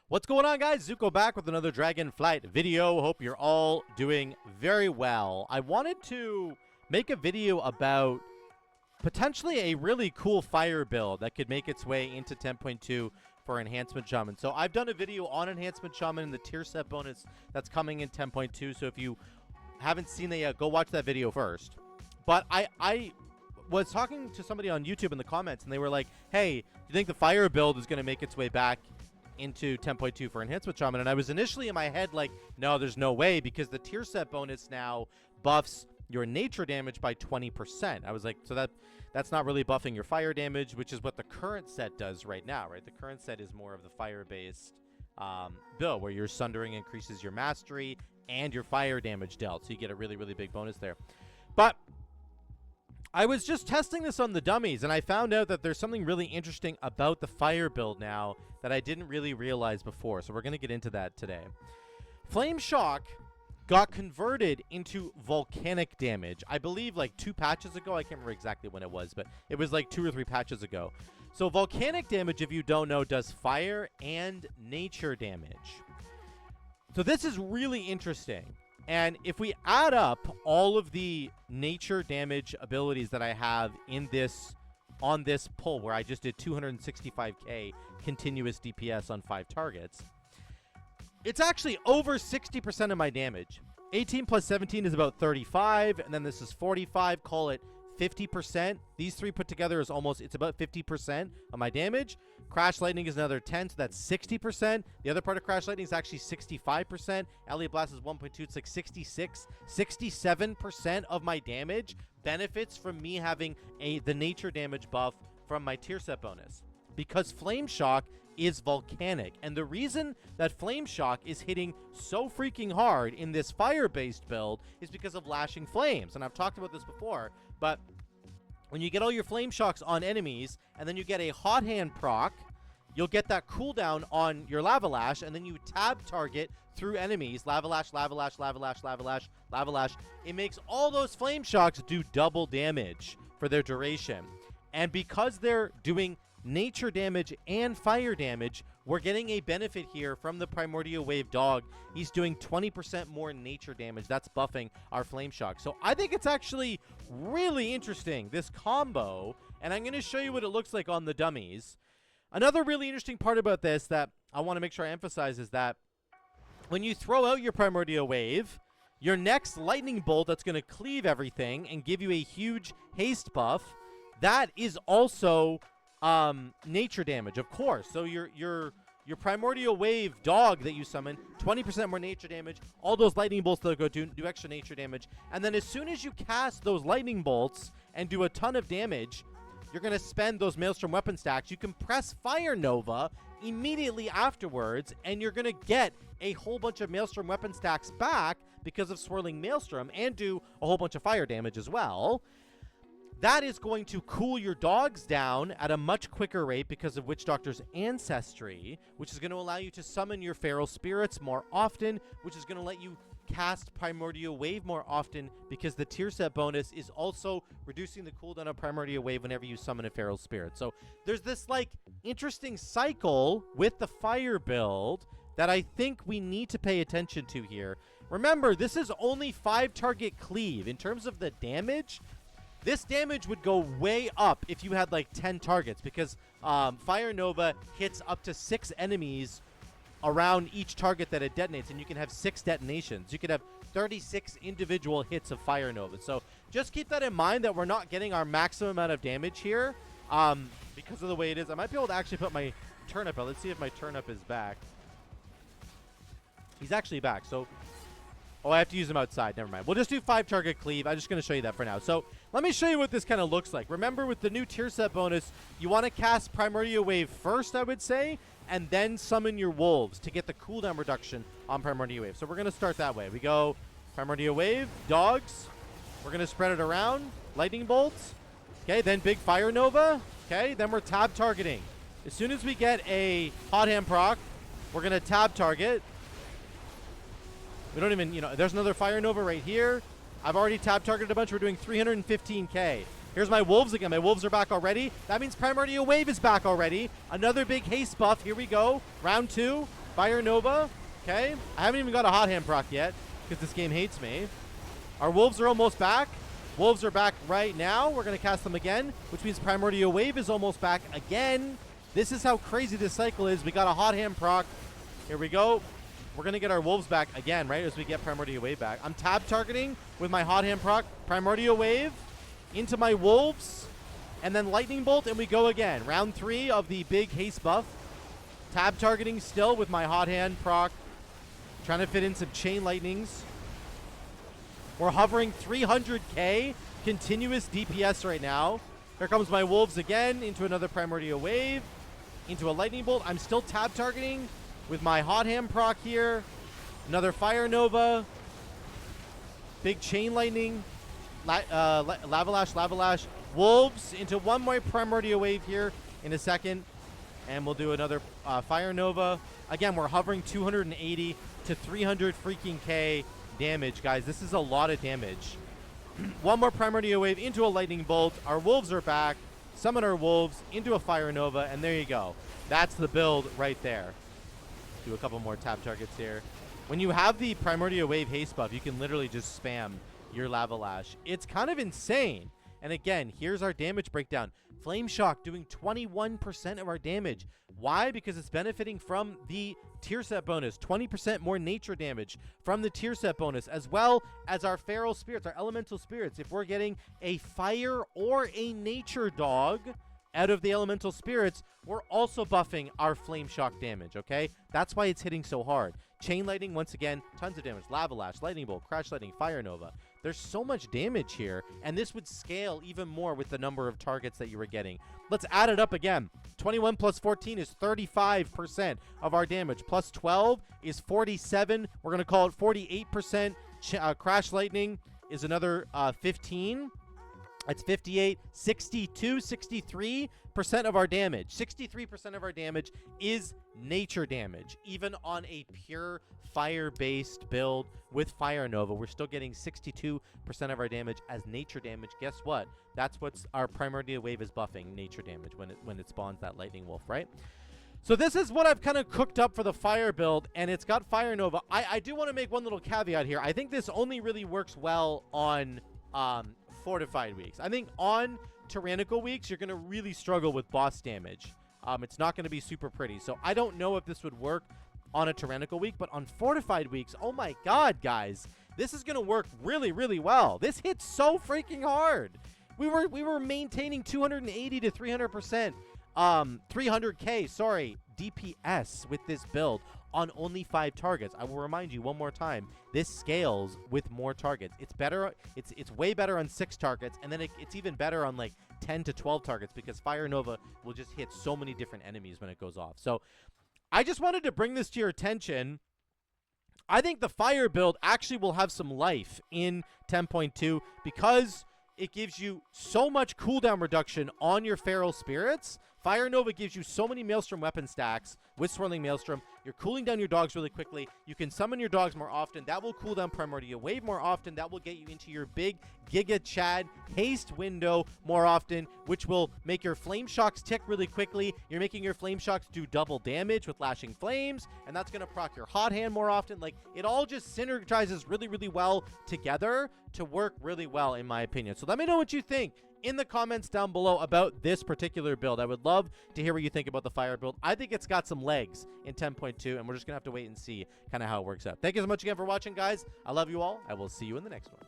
What's going on, guys? Zuko back with another Dragonflight video. Hope you're all doing very well. I wanted to make a video about potentially a really cool fire build that could make its way into 10.2 for Enhancement Shaman. So I've done a video on Enhancement Shaman and the tier set bonus that's coming in 10.2. So if you haven't seen it yet, go watch that video first. But I was talking to somebody on YouTube in the comments, and they were like, hey, do you think the fire build is going to make its way back into 10.2 for Enhancement Shaman? And I was initially in my head like, no, there's no way, because the tier set bonus now buffs your nature damage by 20%. I was like, so that's not really buffing your fire damage, which is what the current set does right now, right? The current set is more of the fire-based build, where your Sundering increases your mastery and your fire damage dealt, so you get a really, really big bonus there. But I was just testing this on the dummies, and I found out that there's something really interesting about the fire build now that I didn't really realize before. So we're going to get into that today. Flame Shock got converted into volcanic damage, I believe like 2 patches ago. I can't remember exactly when it was, but it was like 2 or 3 patches ago. So volcanic damage, if you don't know, does fire and nature damage. So this is really interesting. And if we add up all of the nature damage abilities that I have in this, on this pull, where I just did 265k continuous DPS on 5 targets, it's actually over 60% of my damage. 18 plus 17 is about 35, and then this is 45, call it 50%. These 3 put together is almost, it's about 50% of my damage. Crash Lightning is another 10, so that's 60%. The other part of Crash Lightning is actually 65%. Elliot Blast is 1.2, it's like 66. 67% of my damage benefits from me having the nature damage buff from my tier set bonus, because Flame Shock is volcanic. And the reason that Flame Shock is hitting so freaking hard in this fire-based build is because of Lashing Flames. And I've talked about this before, but when you get all your Flame Shocks on enemies, and then you get a Hot Hand proc, you'll get that cooldown on your Lava Lash, and then you tab target through enemies. Lava Lash, Lava Lash, Lava Lash, Lava Lash, Lava Lash. It makes all those Flame Shocks do double damage for their duration. And because they're doing nature damage and fire damage, we're getting a benefit here from the Primordial Wave dog. He's doing 20% more nature damage. That's buffing our Flame Shock. So I think it's actually really interesting, this combo, and I'm going to show you what it looks like on the dummies. Another really interesting part about this that I want to make sure I emphasize is that when you throw out your Primordial Wave, your next Lightning Bolt that's going to cleave everything and give you a huge haste buff, that is also nature damage, of course. So your Primordial Wave dog that you summon, 20% more nature damage. All those lightning bolts that go do extra nature damage. And then as soon as you cast those lightning bolts and do a ton of damage, you're going to spend those Maelstrom weapon stacks. You can press Fire Nova immediately afterwards, and you're going to get a whole bunch of Maelstrom weapon stacks back because of Swirling Maelstrom, and do a whole bunch of fire damage as well. That is going to cool your dogs down at a much quicker rate because of Witch Doctor's Ancestry, which is going to allow you to summon your Feral Spirits more often, which is going to let you cast Primordial Wave more often, because the tier set bonus is also reducing the cooldown of Primordial Wave whenever you summon a Feral Spirit. So there's this like interesting cycle with the fire build that I think we need to pay attention to here. Remember, this is only 5 target cleave. In terms of the damage, this damage would go way up if you had like 10 targets, because Fire Nova hits up to 6 enemies around each target that it detonates, and you can have 6 detonations. You could have 36 individual hits of Fire Nova. So just keep that in mind, that we're not getting our maximum amount of damage here because of the way it is. I might be able to actually put my turnip out. Let's see if my turnip is back. He's actually back. So, oh, I have to use him outside. Never mind. We'll just do 5 target cleave. I'm just going to show you that for now. So let me show you what this kind of looks like. Remember, with the new tier set bonus, you want to cast Primordial Wave first, I would say, and then summon your wolves to get the cooldown reduction on Primordial Wave. So we're going to start that way. We go Primordial Wave, dogs. We're going to spread it around. Lightning bolts. Okay, then big Fire Nova. Okay, then we're tab targeting. As soon as we get a Hot Hand proc, we're going to tab target. We don't even, there's another Fire Nova right here. I've already tab targeted a bunch. We're doing 315k. Here's my wolves again. My wolves are back already. That means Primordial Wave is back already. Another big haste buff. Here we go. Round 2. Fire Nova. Okay. I haven't even got a hot hand proc yet because this game hates me. Our wolves are almost back. Wolves are back right now. We're going to cast them again, which means Primordial Wave is almost back again. This is how crazy this cycle is. We got a hot hand proc. Here we go. We're going to get our wolves back again, right, as we get Primordial Wave back. I'm tab targeting with my hot hand proc. Primordial Wave into my wolves, and then Lightning Bolt, and we go again. Round 3 of the big haste buff. Tab targeting still with my hot hand proc. Trying to fit in some chain lightnings. We're hovering 300k continuous DPS right now. Here comes my wolves again into another Primordial Wave, into a Lightning Bolt. I'm still tab targeting with my hot hand proc here. Another Fire Nova. Big chain lightning. Lava Lash. Wolves into one more Primordial Wave here in a second. And we'll do another Fire Nova. Again, we're hovering 280 to 300 freaking K damage, guys. This is a lot of damage. One more Primordial Wave into a Lightning Bolt. Our wolves are back. Summon our wolves into a Fire Nova, and there you go. That's the build right there. Do a couple more tab targets here. When you have the Primordial Wave haste buff, you can literally just spam your Lava Lash. It's kind of insane. And again, here's our damage breakdown. Flame Shock doing 21% of our damage. Why? Because it's benefiting from the tier set bonus. 20% more nature damage from the tier set bonus, as well as our feral spirits, our elemental spirits. If we're getting a fire or a nature dog out of the elemental spirits, we're also buffing our Flame Shock damage, okay? That's why it's hitting so hard. Chain Lightning, once again, tons of damage. Lava Lash, Lightning Bolt, Crash Lightning, Fire Nova. There's so much damage here, and this would scale even more with the number of targets that you were getting. Let's add it up again. 21 plus 14 is 35% of our damage. Plus 12 is 47. We're going to call it 48%. Crash Lightning is another 15. That's 58, 62, 63% of our damage. 63% of our damage is nature damage. Even on a pure fire-based build with Fire Nova, we're still getting 62% of our damage as nature damage. Guess what? That's what's our Primordial Wave is buffing, nature damage, when it spawns that Lightning Wolf, right? So this is what I've kind of cooked up for the fire build, and it's got Fire Nova. I do want to make one little caveat here. I think this only really works well on fortified weeks. I think on tyrannical weeks, you're going to really struggle with boss damage. It's not going to be super pretty. So I don't know if this would work on a tyrannical week, but on fortified weeks, oh my god, guys, this is going to work really, really well. This hits so freaking hard. We were maintaining 280 to 300%, 300k, sorry, DPS with this build on only 5 targets. I will remind you one more time, this scales with more targets. It's better, it's way better on 6 targets, and then it's even better on like 10 to 12 targets because Fire Nova will just hit so many different enemies when it goes off. So I just wanted to bring this to your attention. I think the fire build actually will have some life in 10.2 because it gives you so much cooldown reduction on your feral spirits. Fire Nova gives you so many Maelstrom weapon stacks with Swirling Maelstrom. You're cooling down your dogs really quickly. You can summon your dogs more often. That will cool down Primordial Wave more often. That will get you into your big Giga Chad haste window more often, which will make your Flame Shocks tick really quickly. You're making your Flame Shocks do double damage with Lashing Flames, and that's going to proc your Hot Hand more often. Like, it all just synergizes really, really well together to work really well, in my opinion. So let me know what you think in the comments down below about this particular build. I would love to hear what you think about the fire build. I think it's got some legs in 10.2, and we're just going to have to wait and see kind of how it works out. Thank you so much again for watching, guys. I love you all. I will see you in the next one.